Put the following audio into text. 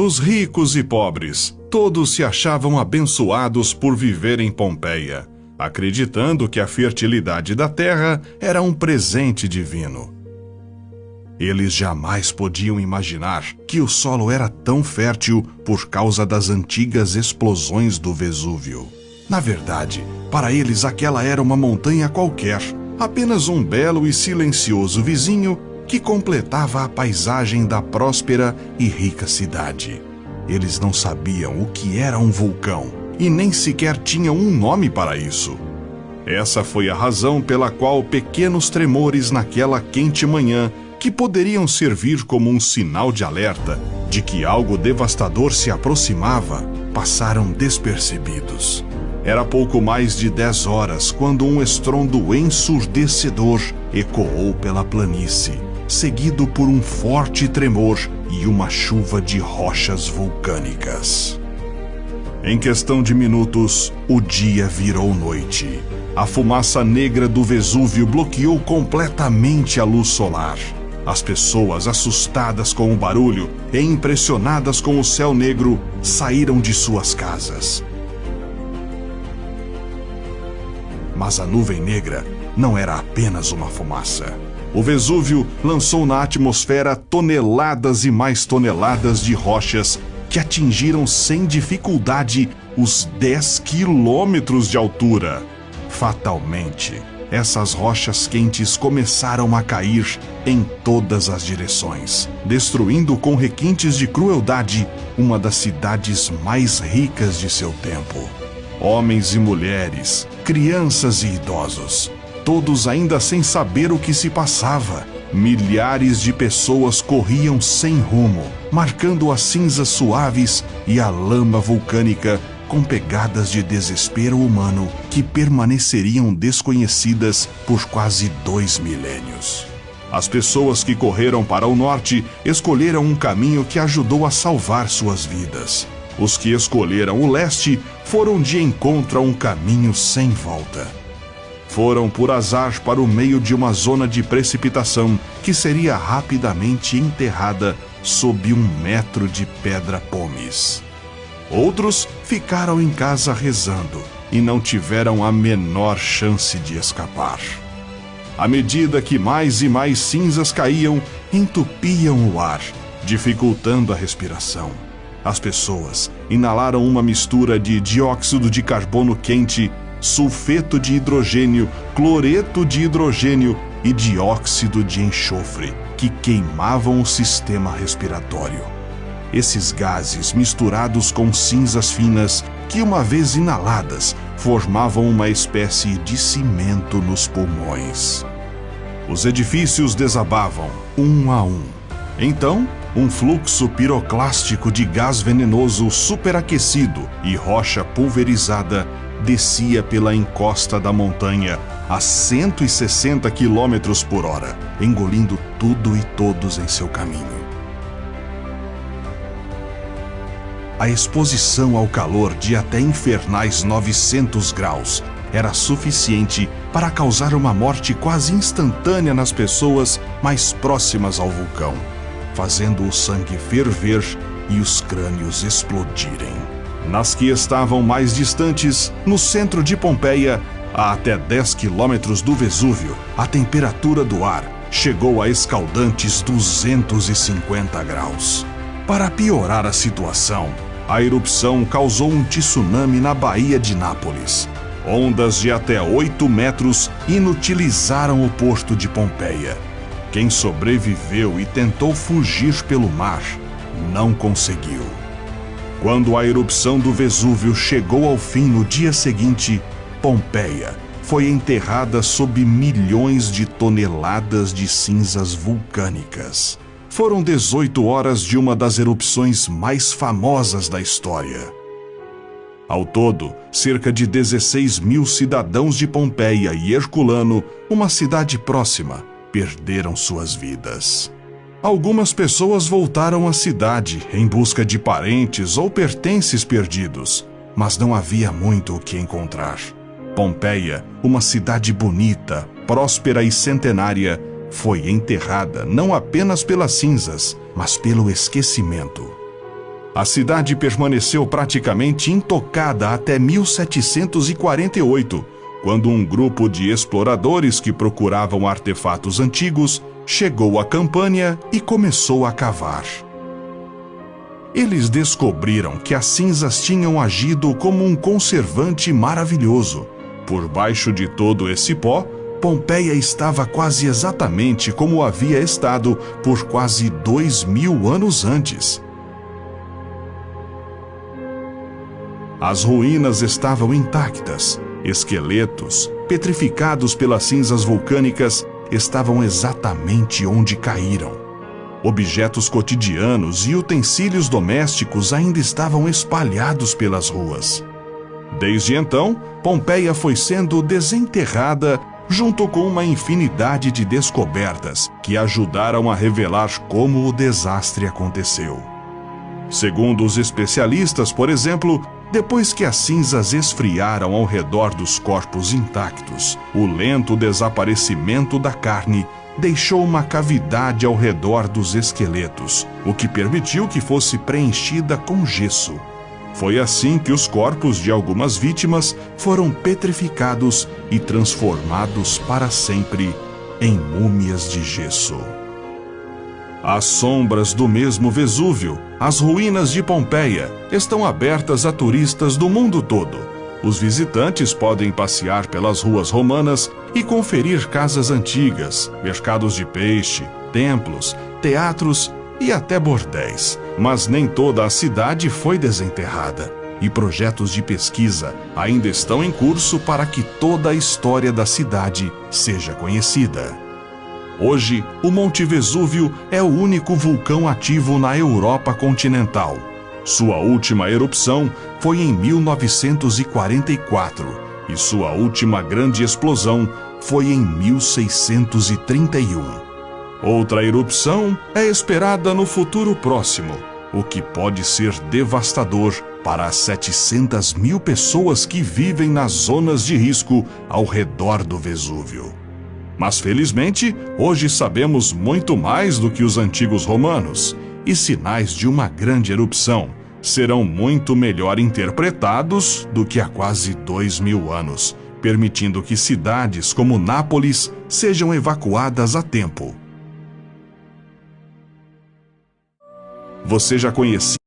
Dos ricos e pobres, todos se achavam abençoados por viver em Pompeia, acreditando que a fertilidade da terra era um presente divino. Eles jamais podiam imaginar que o solo era tão fértil por causa das antigas explosões do Vesúvio. Na verdade, para eles aquela era uma montanha qualquer, apenas um belo e silencioso vizinho que completava a paisagem da próspera e rica cidade. Eles não sabiam o que era um vulcão e nem sequer tinham um nome para isso. Essa foi a razão pela qual pequenos tremores naquela quente manhã, que poderiam servir como um sinal de alerta de que algo devastador se aproximava, passaram despercebidos. Era pouco mais de 10 horas quando um estrondo ensurdecedor ecoou pela planície, seguido por um forte tremor e uma chuva de rochas vulcânicas. Em questão de minutos, o dia virou noite. A fumaça negra do Vesúvio bloqueou completamente a luz solar. As pessoas, assustadas com o barulho e impressionadas com o céu negro, saíram de suas casas. Mas a nuvem negra não era apenas uma fumaça. O Vesúvio lançou na atmosfera toneladas e mais toneladas de rochas que atingiram sem dificuldade os 10 quilômetros de altura. Fatalmente, essas rochas quentes começaram a cair em todas as direções, destruindo com requintes de crueldade uma das cidades mais ricas de seu tempo. Homens e mulheres, crianças e idosos, todos ainda sem saber o que se passava. Milhares de pessoas corriam sem rumo, marcando as cinzas suaves e a lama vulcânica com pegadas de desespero humano que permaneceriam desconhecidas por quase 2 milênios. As pessoas que correram para o norte escolheram um caminho que ajudou a salvar suas vidas. Os que escolheram o leste foram de encontro a um caminho sem volta. Foram por azar para o meio de uma zona de precipitação que seria rapidamente enterrada sob 1 metro de pedra-pomes. Outros ficaram em casa rezando e não tiveram a menor chance de escapar. À medida que mais e mais cinzas caíam, entupiam o ar, dificultando a respiração. As pessoas inalaram uma mistura de dióxido de carbono quente, sulfeto de hidrogênio, cloreto de hidrogênio e dióxido de enxofre, que queimavam o sistema respiratório. Esses gases, misturados com cinzas finas, que uma vez inaladas, formavam uma espécie de cimento nos pulmões. Os edifícios desabavam, um a um. Então, um fluxo piroclástico de gás venenoso superaquecido e rocha pulverizada descia pela encosta da montanha a 160 km por hora, engolindo tudo e todos em seu caminho. A exposição ao calor de até infernais 900 graus era suficiente para causar uma morte quase instantânea nas pessoas mais próximas ao vulcão, fazendo o sangue ferver e os crânios explodirem. Nas que estavam mais distantes, no centro de Pompeia, a até 10 quilômetros do Vesúvio, a temperatura do ar chegou a escaldantes 250 graus. Para piorar a situação, a erupção causou um tsunami na Baía de Nápoles. Ondas de até 8 metros inutilizaram o porto de Pompeia. Quem sobreviveu e tentou fugir pelo mar, não conseguiu. Quando a erupção do Vesúvio chegou ao fim no dia seguinte, Pompeia foi enterrada sob milhões de toneladas de cinzas vulcânicas. Foram 18 horas de uma das erupções mais famosas da história. Ao todo, cerca de 16 mil cidadãos de Pompeia e Herculano, uma cidade próxima, perderam suas vidas. Algumas pessoas voltaram à cidade em busca de parentes ou pertences perdidos, mas não havia muito o que encontrar. Pompeia, uma cidade bonita, próspera e centenária, foi enterrada não apenas pelas cinzas, mas pelo esquecimento. A cidade permaneceu praticamente intocada até 1748, quando um grupo de exploradores que procuravam artefatos antigos chegou à Campânia e começou a cavar. Eles descobriram que as cinzas tinham agido como um conservante maravilhoso. Por baixo de todo esse pó, Pompeia estava quase exatamente como havia estado por quase 2000 anos antes. As ruínas estavam intactas. Esqueletos, petrificados pelas cinzas vulcânicas, estavam exatamente onde caíram. Objetos cotidianos e utensílios domésticos ainda estavam espalhados pelas ruas. Desde então, Pompeia foi sendo desenterrada junto com uma infinidade de descobertas que ajudaram a revelar como o desastre aconteceu. Segundo os especialistas, por exemplo, depois que as cinzas esfriaram ao redor dos corpos intactos, o lento desaparecimento da carne deixou uma cavidade ao redor dos esqueletos, o que permitiu que fosse preenchida com gesso. Foi assim que os corpos de algumas vítimas foram petrificados e transformados para sempre em múmias de gesso. As sombras do mesmo Vesúvio, as ruínas de Pompeia, estão abertas a turistas do mundo todo. Os visitantes podem passear pelas ruas romanas e conferir casas antigas, mercados de peixe, templos, teatros e até bordéis. Mas nem toda a cidade foi desenterrada, e projetos de pesquisa ainda estão em curso para que toda a história da cidade seja conhecida. Hoje, o Monte Vesúvio é o único vulcão ativo na Europa continental. Sua última erupção foi em 1944 e sua última grande explosão foi em 1631. Outra erupção é esperada no futuro próximo, o que pode ser devastador para as 700.000 pessoas que vivem nas zonas de risco ao redor do Vesúvio. Mas felizmente, hoje sabemos muito mais do que os antigos romanos, e sinais de uma grande erupção serão muito melhor interpretados do que há quase 2000 anos, permitindo que cidades como Nápoles sejam evacuadas a tempo. Você já conhecia